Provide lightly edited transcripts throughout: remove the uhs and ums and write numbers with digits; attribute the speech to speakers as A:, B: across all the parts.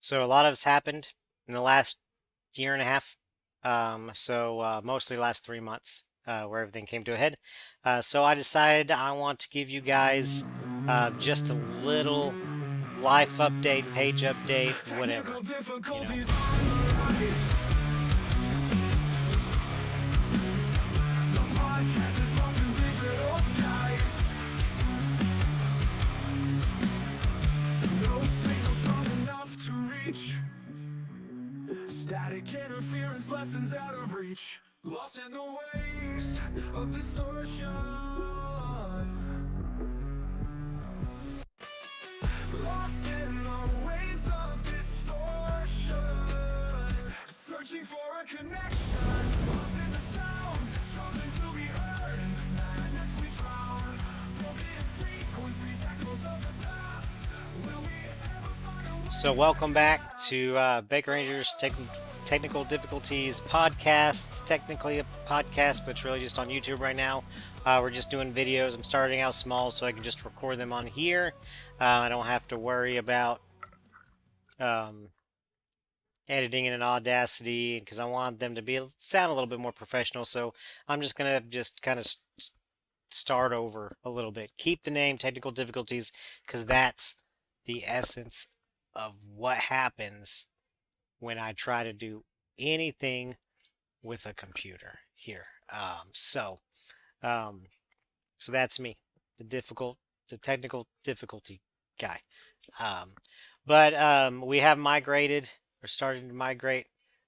A: So a lot has happened in the last year and a half. Mostly last 3 months, where everything came to a head. So I decided I want to give you guys just a little life update, page update, whatever,
B: Technical
A: you know.
B: difficulties on the rise. The podcast is lost in digital skies. No signal strong enough to reach. Static interference, lessons out of reach. Lost in the waves of distortion. Lost in the waves of distortion. Searching for a connection. Lost in the sound, struggling to be heard. In this madness we drown. Broken frequencies, echoes of the past. Will we ever find a way
A: So
B: back
A: welcome
B: at
A: back
B: last?
A: to Baker Rangers Technical Difficulties podcast. It's technically a podcast, but it's really just on YouTube right now. We're just doing videos. I'm starting out small so I can just record them on here. I don't have to worry about um, editing in an Audacity because I want them to sound a little bit more professional. So I'm just gonna just kind of start over a little bit. Keep the name Technical Difficulties because that's the essence of what happens when I try to do anything with a computer here. Um, so that's me, the technical difficulty guy. Um, but we have migrated, or started to migrate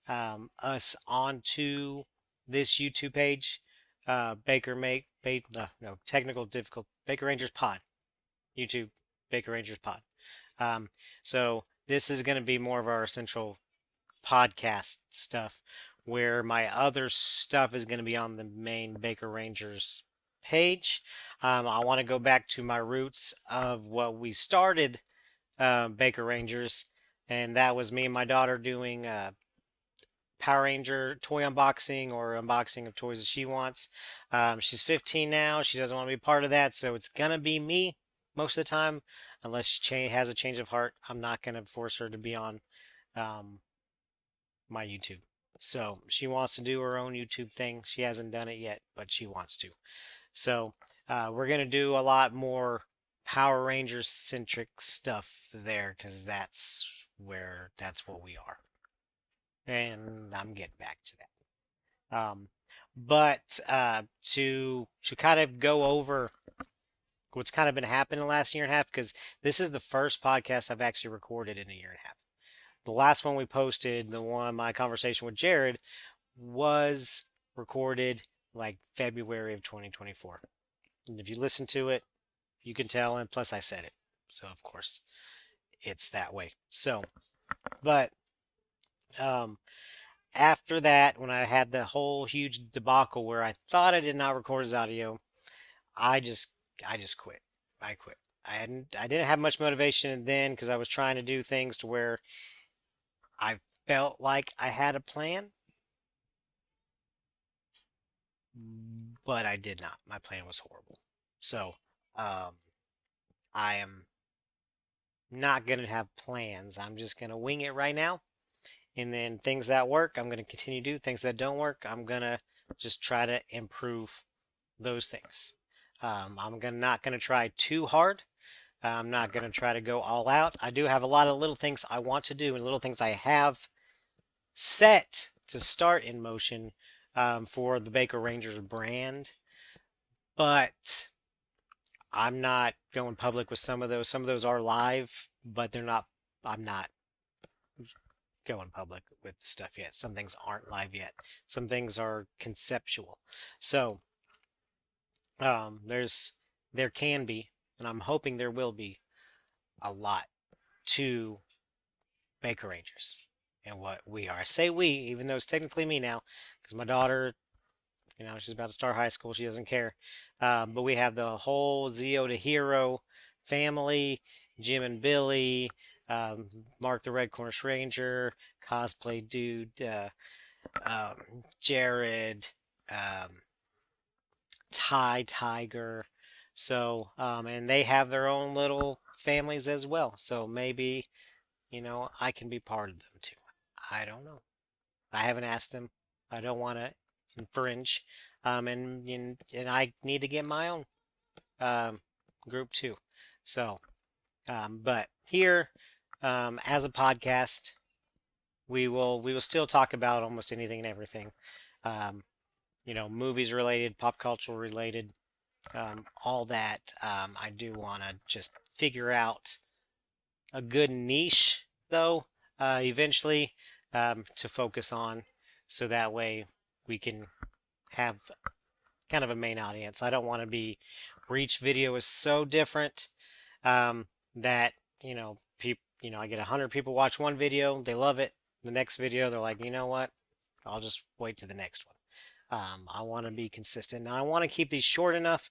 A: us onto this YouTube page. No, technical difficult Baker Rangers Pod. YouTube Baker Rangers Pod. Um, so this is going to be more of our central podcast stuff, where my other stuff is going to be on the main Baker Rangers page. I want to go back to my roots of what we started Baker Rangers, and that was me and my daughter doing Power Ranger toy unboxing or unboxing of toys that she wants. She's 15 now. She doesn't want to be part of that, so it's gonna be me most of the time, unless she has a change of heart. I'm not gonna force her to be on um, my YouTube. So she wants to do her own YouTube thing. She hasn't done it yet, but she wants to. So we're gonna do a lot more Power Rangers centric stuff there because that's what we are, and I'm getting back to that. But to kind of go over what's kind of been happening the last year and a half, because this is the first podcast I've actually recorded in a year and a half. The last one we posted, the one my conversation with Jared, was recorded like February of 2024. And if you listen to it, you can tell, and plus I said it. So of course it's that way. But um after that, when I had the whole huge debacle where I thought I did not record his audio, I just I just quit. I quit. I didn't have much motivation then because I was trying to do things to where I felt like I had a plan, but I did not. My plan was horrible. So, um, I am not going to have plans. I'm just going to wing it right now. And then things that work, I'm going to continue to do. Things that don't work, I'm going to just try to improve those things. I'm not going to try too hard. I'm not going to try to go all out. I do have a lot of little things I want to do and little things I have set to start in motion for the Baker Rangers brand, but I'm not going public with some of those. Some of those are live, but they're not. I'm not going public with the stuff yet. Some things aren't live yet. Some things are conceptual. So there's there can be, and I'm hoping there will be a lot to Baker Rangers and what we are. I say we, even though it's technically me now, because my daughter, she's about to start high school. She doesn't care. But we have the whole Zeo to Hero family, Jim and Billy, um, Mark the Red Cornish Ranger, Cosplay Dude, Jared, um, Ty Tiger. And they have their own little families as well. So maybe, I can be part of them too. I don't know. I haven't asked them. I don't want to infringe. And I need to get my own um, group too. So, but here, as a podcast, we will still talk about almost anything and everything. Um, movies related, pop culture related, all that. I do want to just figure out a good niche, though, eventually, to focus on, so that way we can have kind of a main audience. I don't want to be where each video is so different that I get 100 people watch one video, they love it. The next video, they're like, you know what? I'll just wait to the next one. I want to be consistent. Now, I want to keep these short enough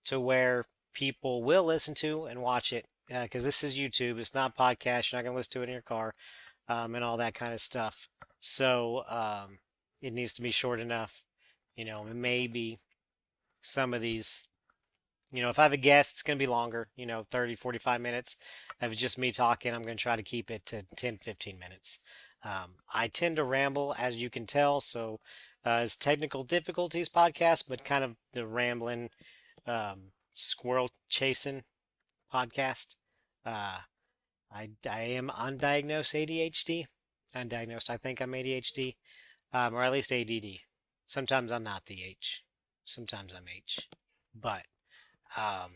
A: to where people will listen to and watch it because this is YouTube. It's not podcast. You're not going to listen to it in your car and all that kind of stuff. So it needs to be short enough. Maybe some of these, if I have a guest, it's going to be longer, 30, 45 minutes. If it's just me talking, I'm going to try to keep it to 10, 15 minutes. I tend to ramble, as you can tell, so it's technical difficulties podcast, but kind of the rambling, squirrel chasing podcast. Uh, I am undiagnosed ADHD. Undiagnosed, I think I'm ADHD, or at least ADD. Sometimes I'm not the H. Sometimes I'm H. But, um,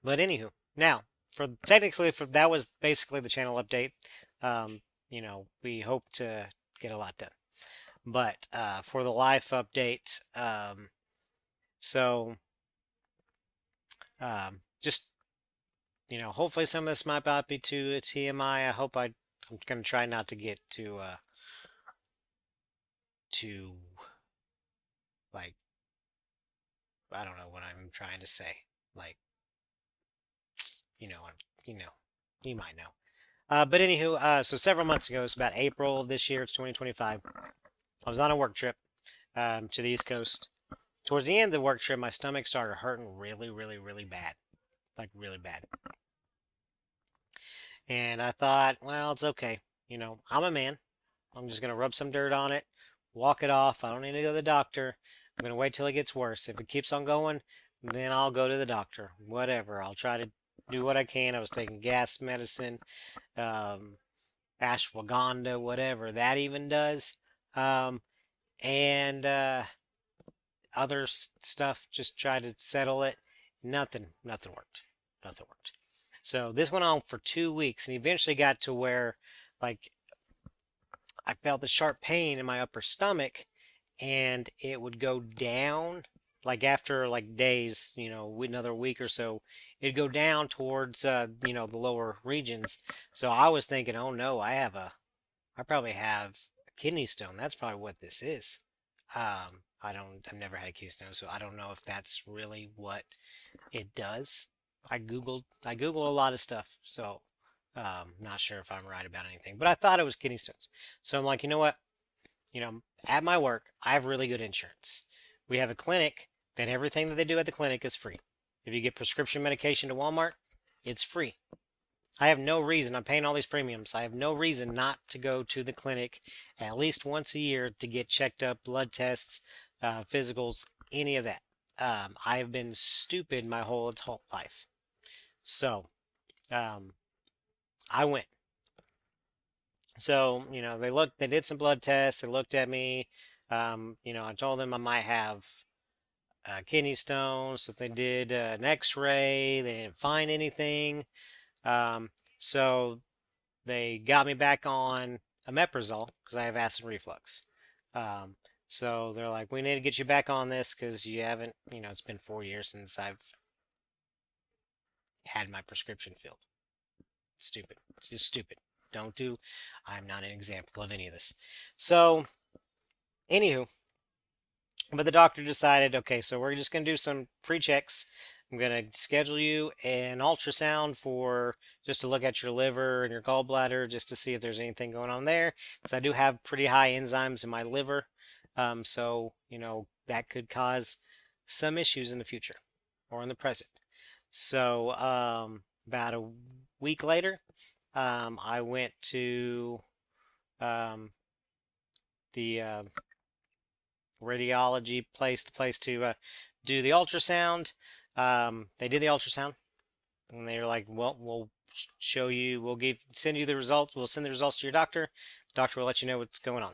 A: but anywho, now for that was basically the channel update. We hope to get a lot done. But for the life update, so just hopefully some of this might not be too TMI. I'm gonna try not to get too like I don't know what I'm trying to say. Like you know you know you might know. But anywho, so several months ago, it's about April of this year. It's 2025. I was on a work trip to the East Coast. Towards the end of the work trip, my stomach started hurting really, really, really bad. Like, really bad. And I thought, well, it's okay. I'm a man. I'm just going to rub some dirt on it, walk it off. I don't need to go to the doctor. I'm going to wait till it gets worse. If it keeps on going, then I'll go to the doctor. Whatever. I'll try to do what I can. I was taking gas medicine, um, ashwagandha, whatever that even does. Um, and other stuff, just try to settle it. Nothing worked. Nothing worked. So this went on for 2 weeks and eventually got to where, like, I felt the sharp pain in my upper stomach and it would go down, like after like days, another week or so, it'd go down towards, the lower regions. So I was thinking, oh no, I probably have a kidney stone. That's probably what this is. I've never had a kidney stone, so I don't know if that's really what it does. I googled a lot of stuff, so not sure if I'm right about anything, but I thought it was kidney stones. So I'm like, you know what? At my work, I have really good insurance. We have a clinic that everything that they do at the clinic is free. If you get prescription medication to Walmart, it's free. I have no reason, I'm paying all these premiums. I have no reason not to go to the clinic at least once a year to get checked up, blood tests, physicals, any of that. I have been stupid my whole adult life. So, um, I went. So, they did some blood tests, they looked at me. I told them I might have kidney stones, so they did an x-ray, they didn't find anything. So they got me back on omeprazole because I have acid reflux. Um, so they're like, we need to get you back on this because you haven't, it's been 4 years since I've had my prescription filled. Stupid. Just stupid. Don't do. I'm not an example of any of this. So, anywho, but the doctor decided, okay, so we're just going to do some pre-checks. I'm going to schedule you an ultrasound for just to look at your liver and your gallbladder just to see if there's anything going on there. Because I do have pretty high enzymes in my liver. So, that could cause some issues in the future or in the present. So, about a week later, I went to um, the radiology place, the place to do the ultrasound. They did the ultrasound, and they were like, "Well, we'll show you. Send you the results. We'll send the results to your doctor. The doctor will let you know what's going on."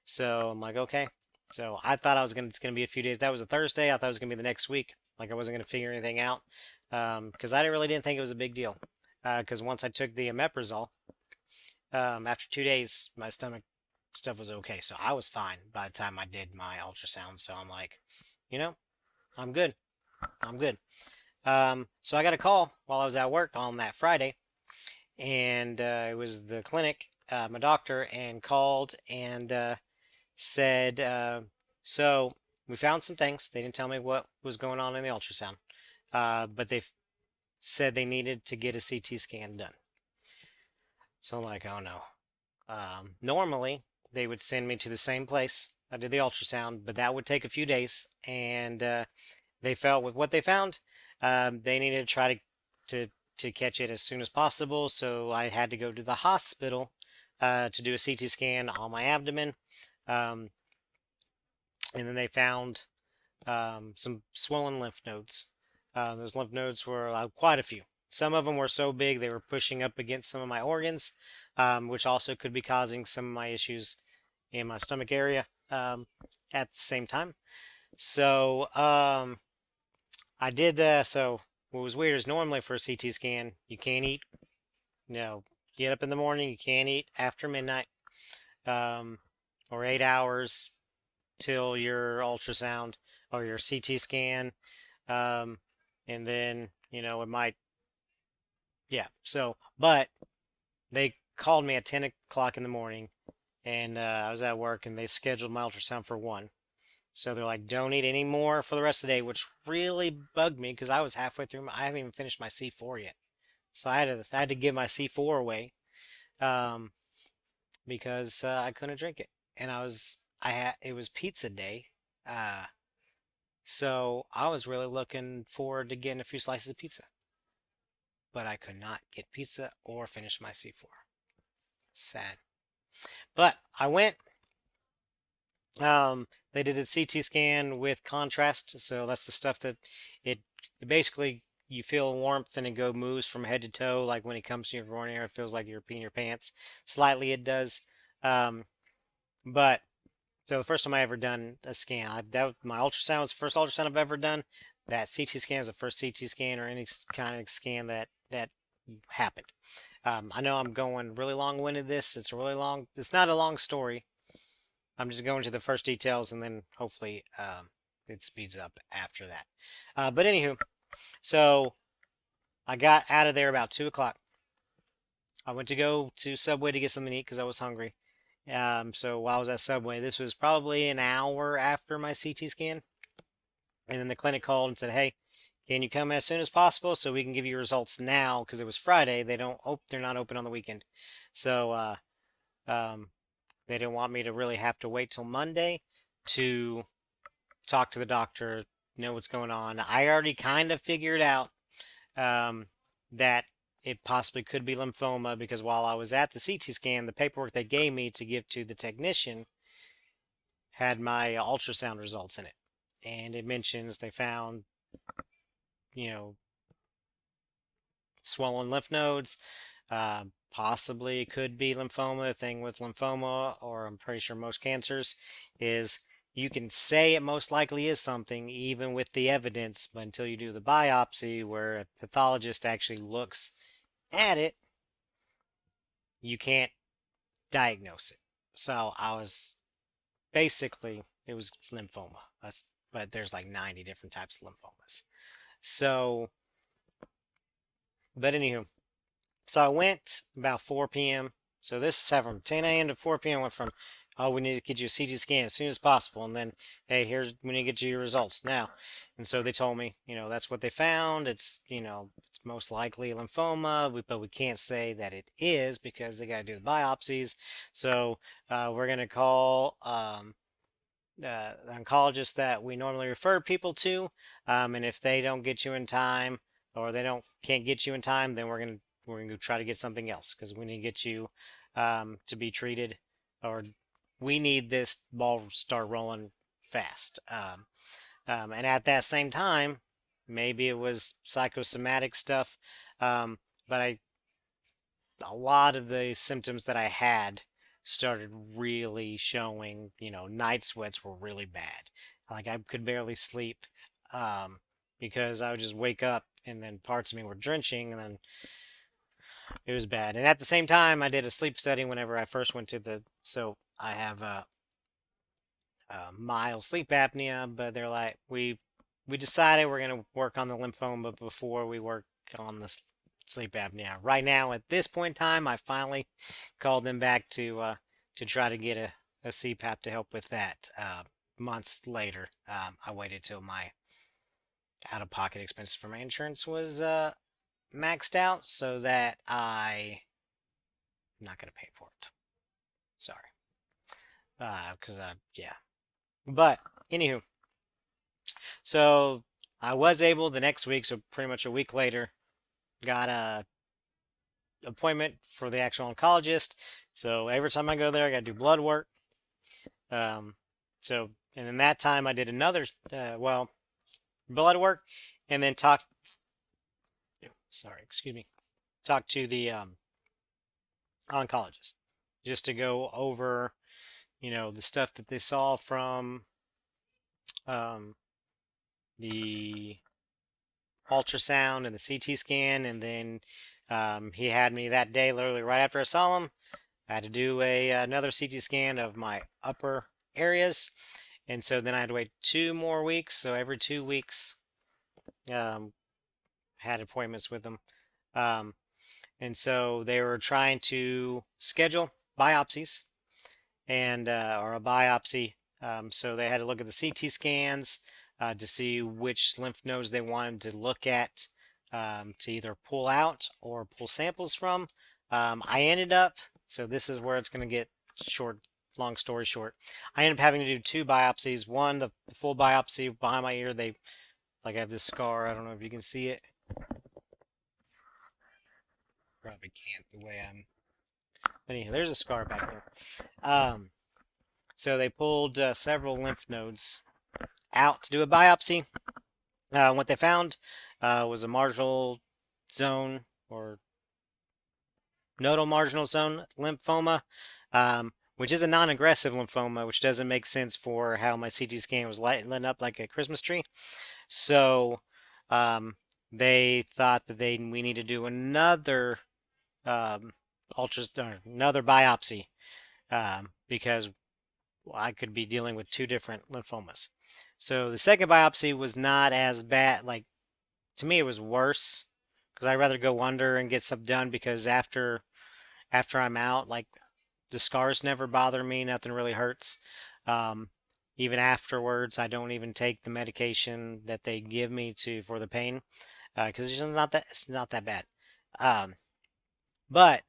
A: So I'm like, okay. So I thought it's gonna be a few days. That was a Thursday. I thought it was gonna be the next week. Like I wasn't gonna figure anything out, because I really didn't think it was a big deal. Because once I took the omeprazole, after 2 days, my stomach stuff was okay. So I was fine by the time I did my ultrasound. So I'm like, you know, I'm good. I'm good. So I got a call while I was at work on that Friday, and it was the clinic, my doctor, and called and said, so we found some things. They didn't tell me what was going on in the ultrasound, but they said they needed to get a CT scan done. So I'm like, oh no. Normally, they would send me to the same place I did the ultrasound, but that would take a few days. And they felt with what they found, they needed to try to, to catch it as soon as possible. So I had to go to the hospital to do a CT scan on my abdomen. Um, and then they found some swollen lymph nodes. Those lymph nodes were quite a few. Some of them were so big they were pushing up against some of my organs, which also could be causing some of my issues in my stomach area at the same time. So I did that. So what was weird is normally for a CT scan, you can't eat. You know, get up in the morning, you can't eat after midnight, um, or 8 hours till your ultrasound or your CT scan. Um, and then, it might, yeah. So, but they called me at 10 o'clock in the morning, and I was at work, and they scheduled my ultrasound for 1. So they're like, don't eat any more for the rest of the day, which really bugged me because I was halfway through. I haven't even finished my C4 yet. So I had to give my C4 away, um, because I couldn't drink it. And it was pizza day. Uh, so I was really looking forward to getting a few slices of pizza. But I could not get pizza or finish my C4. Sad. But I went. They did a CT scan with contrast, so that's the stuff that it, it basically you feel warmth and it moves from head to toe. Like when it comes to your groin area, it feels like you're peeing your pants. Slightly, it does. Um, but so the first time I ever done a scan, my ultrasound was the first ultrasound I've ever done. That CT scan is the first CT scan or any kind of scan that happened. I know I'm going really long-winded. It's not a long story. I'm just going to the first details and then hopefully it speeds up after that. But anywho, so I got out of there about 2 o'clock. I went to go to Subway to get something to eat because I was hungry. So while I was at Subway, this was probably an hour after my CT scan. And then the clinic called and said, hey, can you come as soon as possible so we can give you results now? Because it was Friday. They're not open on the weekend. So um, they didn't want me to really have to wait till Monday to talk to the doctor, know what's going on. I already kind of figured out that it possibly could be lymphoma because while I was at the CT scan, the paperwork they gave me to give to the technician had my ultrasound results in it. And it mentions they found, you know, swollen lymph nodes. Possibly could be lymphoma. The thing with lymphoma, or I'm pretty sure most cancers, is you can say it most likely is something even with the evidence, but until you do the biopsy where a pathologist actually looks at it, you can't diagnose it. So I was basically, it was lymphoma. But there's like 90 different types of lymphomas. So, but anywho, so I went about 4 p.m. So this is from 10 a.m. to 4 p.m. Went from, oh, we need to get you a CT scan as soon as possible. And then, hey, we need to get you your results now. And so they told me, that's what they found. It's most likely lymphoma, but we can't say that it is because they got to do the biopsies. So we're going to call the oncologist that we normally refer people to. And if they don't get you in time or they can't get you in time, then we're going to we're gonna go try to get something else because we need to get you to be treated, or we need this ball to start rolling fast. And at that same time, maybe it was psychosomatic stuff, um, but a lot of the symptoms that I had started really showing. Night sweats were really bad. Like I could barely sleep um, because I would just wake up and then parts of me were drenching, and then it was bad. And at the same time, I did a sleep study whenever I first went to the. So I have mild sleep apnea, but they're like we decided we're gonna work on the lymphoma before we work on the sleep apnea. Right now, at this point in time, I finally called them back to try to get a CPAP to help with that. Months later, I waited till my out-of-pocket expenses for my insurance was maxed out so that I'm not gonna pay for it. Sorry, because yeah. But anywho, so I was able the next week, so pretty much a week later, got a appointment for the actual oncologist. So every time I go there, I got to do blood work. Um, so and then that time I did another blood work, and then Sorry, excuse me. Talk to the oncologist just to go over, the stuff that they saw from um, the ultrasound and the CT scan, and then he had me that day, literally right after I saw him. I had to do another CT scan of my upper areas, and so then I had to wait 2 more weeks. So every 2 weeks, um, had appointments with them, um, and so they were trying to schedule biopsies and or a biopsy. So they had to look at the CT scans to see which lymph nodes they wanted to look at to either pull out or pull samples from. I ended up, so this is where it's going to get short, long story short. I ended up having to do two biopsies. One, the full biopsy behind my ear, I have this scar. I don't know if you can see it. Probably can't the way I'm. But anyway, there's a scar back there. So they pulled several lymph nodes out to do a biopsy. What they found was a marginal zone or nodal marginal zone lymphoma, which is a non-aggressive lymphoma, which doesn't make sense for how my CT scan was lighting up like a Christmas tree. So they thought that we need to do another another biopsy because I could be dealing with two different lymphomas. So the second biopsy was not as bad. Like to me, it was worse because I'd rather go under and get stuff done because after I'm out, like the scars never bother me. Nothing really hurts. Um, Even afterwards, I don't even take the medication that they give me for the pain because it's not that bad. Um, but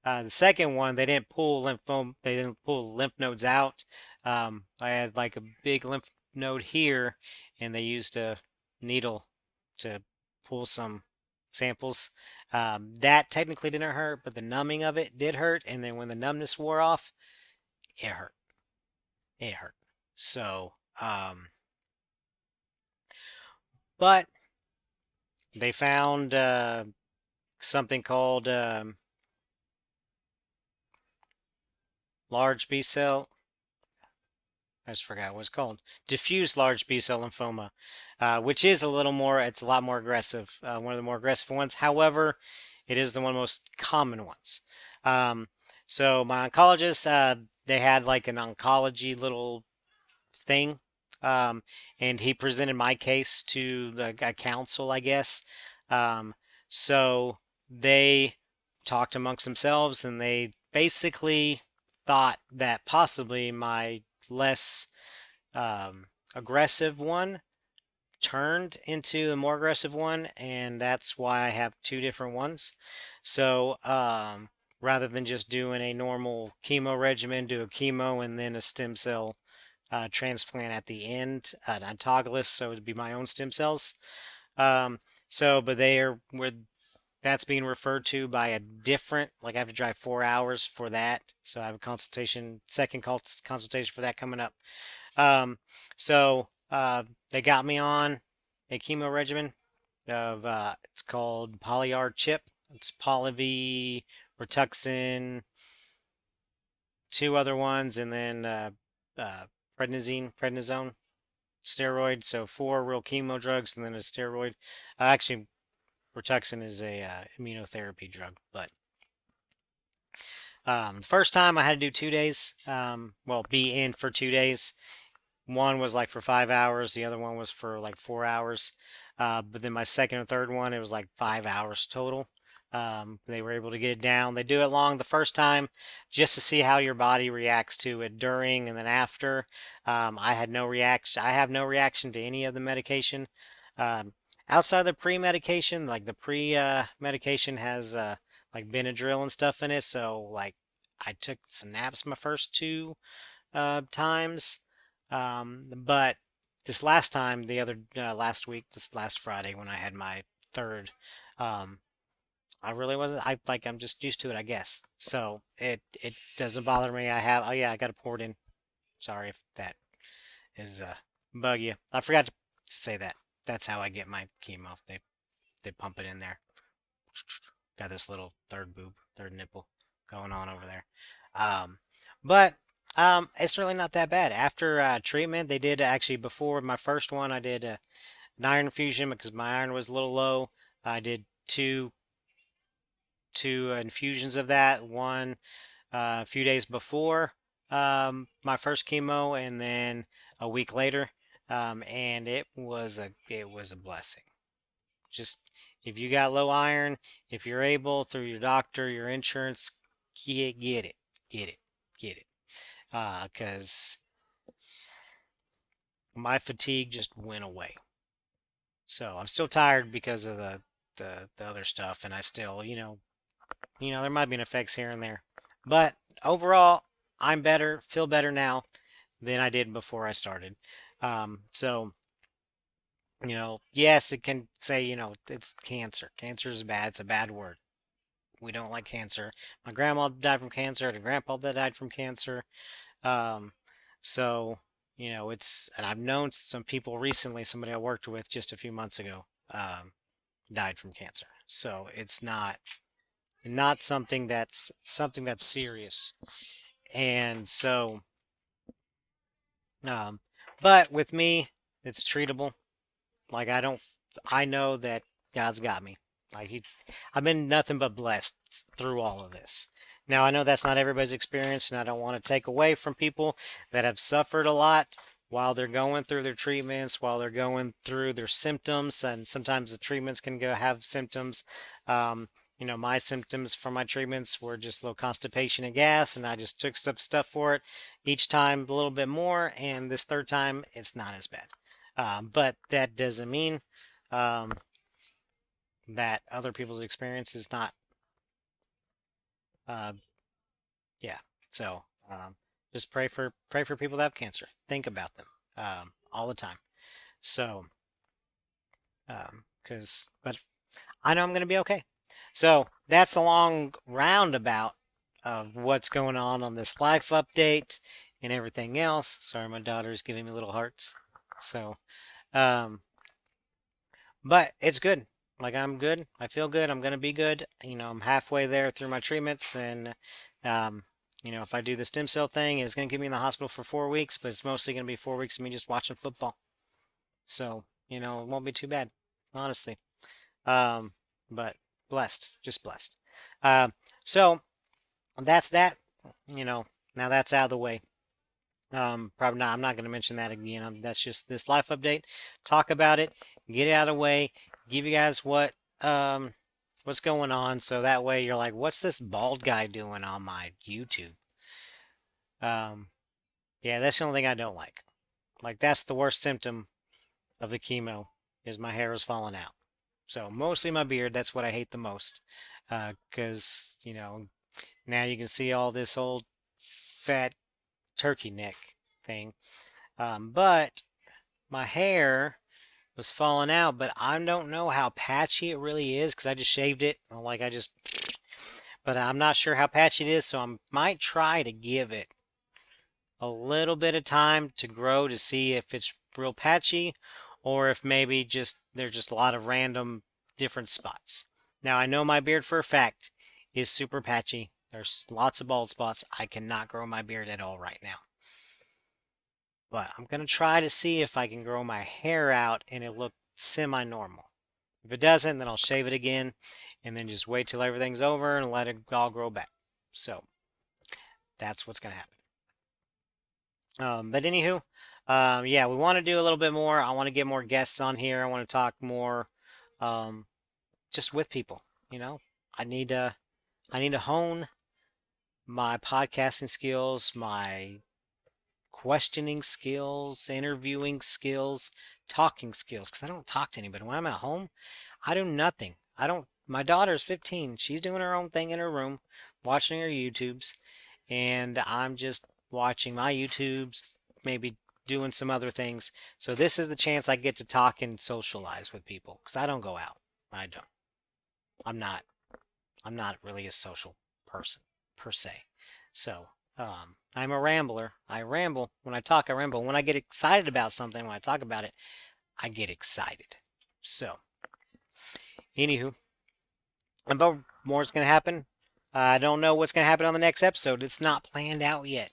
A: the second one, they didn't pull lymph nodes out. I had like a big lymph node here, and they used a needle to pull some samples. That technically didn't hurt, but the numbing of it did hurt. And then when the numbness wore off, it hurt. It hurt. So, but they found something called large B cell. I just forgot what it's called. Diffuse large B cell lymphoma, which is it's a lot more aggressive. One of the more aggressive ones. However, it is the one of the most common ones. Um, so my oncologist, they had like an oncology little thing, and he presented my case to a council, I guess. Um, so they talked amongst themselves, and they basically thought that possibly my less aggressive one turned into a more aggressive one, and that's why I have two different ones. So rather than just doing a normal chemo regimen, do a chemo and then a stem cell transplant at the end, autologous, so it'd be my own stem cells. Um, but they are with that's being referred to by a different, like I have to drive 4 hours for that. So I have a consultation, consultation for that coming up. Um, so they got me on a chemo regimen of it's called Polyard chip. It's Polivy, Rituxan, two other ones, and then uh, prednisone, steroid. So four real chemo drugs, and then a steroid. Actually, Rituxan is a immunotherapy drug, but the first time I had to do 2 days. Well, be in for 2 days. One was like for 5 hours, the other one was for like 4 hours. But then my second and third one, it was like 5 hours total. They were able to get it down. They do it long the first time just to see how your body reacts to it during and then after. I had no reaction. I have no reaction to any of the medication. Um, Outside the pre-medication, like the pre-medication has like Benadryl and stuff in it. So like I took some naps my first two times. But this last time, the other last week, this last Friday when I had my third, um, I really wasn't. I'm just used to it, I guess. So it doesn't bother me. I have. Oh yeah, I got it poured in. Sorry if that is bug you. I forgot to say that. That's how I get my chemo. They pump it in there. Got this little third boob, third nipple going on over there. Um, but it's really not that bad. After treatment, they did actually before my first one, I did an iron infusion because my iron was a little low. I did two infusions of that. One a few days before my first chemo, and then a week later. And it was a blessing. Just if you got low iron, if you're able through your doctor, your insurance, get it, get it, get it. Because my fatigue just went away. So I'm still tired because of the other stuff, and I still, there might be an effects here and there, but overall, I'm better, feel better now than I did before I started. So yes, it can say, it's cancer. Cancer is bad. It's a bad word. We don't like cancer. My grandma died from cancer. I had a grandpa that died from cancer. Um, so, and I've known some people recently, somebody I worked with just a few months ago, died from cancer. So it's not something that's serious. And so, um, but with me, it's treatable. Like I know that God's got me. I've been nothing but blessed through all of this. Now I know that's not everybody's experience, and I don't want to take away from people that have suffered a lot while they're going through their treatments, while they're going through their symptoms, and sometimes the treatments can go have symptoms. Um, my symptoms from my treatments were just low constipation and gas, and I just took some stuff for it each time a little bit more, and this third time it's not as bad. But that doesn't mean um, that other people's experience is not, uh, yeah. So just pray for people that have cancer. Think about them all the time. So, but I know I'm going to be okay. So that's the long roundabout of what's going on this life update and everything else. Sorry, my daughter's giving me little hearts. So, um, but it's good. Like I'm good. I feel good. I'm gonna be good. I'm halfway there through my treatments, and um, if I do the stem cell thing, it's gonna keep me in the hospital for 4 weeks, but it's mostly gonna be 4 weeks of me just watching football. So, it won't be too bad, honestly. Um, but blessed, just blessed. Um, so that's that. Now that's out of the way. Probably not. I'm not going to mention that again. That's just this life update. Talk about it, get it out of the way, give you guys what's going on, so that way you're like, what's this bald guy doing on my YouTube? Um, yeah, that's the only thing I don't like. Like that's the worst symptom of the chemo is my hair is falling out. So mostly my beard. That's what I hate the most. Because now you can see all this old fat turkey neck thing. But my hair was falling out, but I don't know how patchy it really is because I just shaved it. Like I just, but I'm not sure how patchy it is, so I might try to give it a little bit of time to grow to see if it's real patchy or if maybe just there's just a lot of random different spots. Now I know my beard for a fact is super patchy. There's lots of bald spots. I cannot grow my beard at all right now. But I'm going to try to see if I can grow my hair out and it look semi-normal. If it doesn't, then I'll shave it again and then just wait till everything's over and let it all grow back. So that's what's going to happen. But anywho, yeah, we want to do a little bit more. I want to get more guests on here. I want to talk more, um, just with people. You know, I need to, I need to hone my podcasting skills, my questioning skills, interviewing skills, talking skills. Because I don't talk to anybody when I'm at home. I do nothing. I don't. My daughter's 15. She's doing her own thing in her room, watching her YouTubes, and I'm just watching my YouTubes, maybe doing some other things. So this is the chance I get to talk and socialize with people because I don't go out. I don't. I'm not. I'm not really a social person per se. So I'm a rambler. I ramble when I talk. I ramble when I get excited about something. When I talk about it, I get excited. So, anywho, about more's gonna happen. I don't know what's gonna happen on the next episode. It's not planned out yet,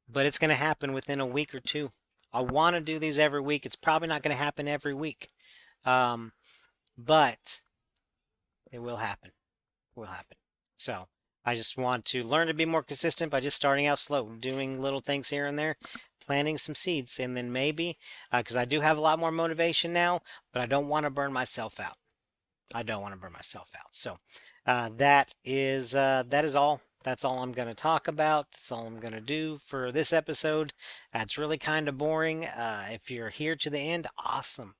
A: but it's gonna happen within a week or two. I want to do these every week. It's probably not gonna happen every week, um, but it will happen. It will happen. So I just want to learn to be more consistent by just starting out slow, doing little things here and there, planting some seeds, and then maybe because I do have a lot more motivation now, but I don't want to burn myself out. I don't want to burn myself out. So that is all. That's all I'm going to talk about. That's all I'm going to do for this episode. That's really kind of boring. If you're here to the end, awesome.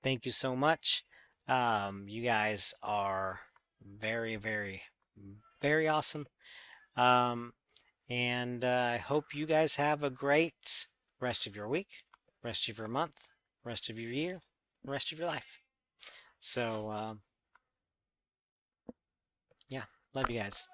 A: Thank you so much. You guys are very, very, very awesome. Um, and I hope you guys have a great rest of your week, rest of your month, rest of your year, rest of your life. So, yeah, love you guys.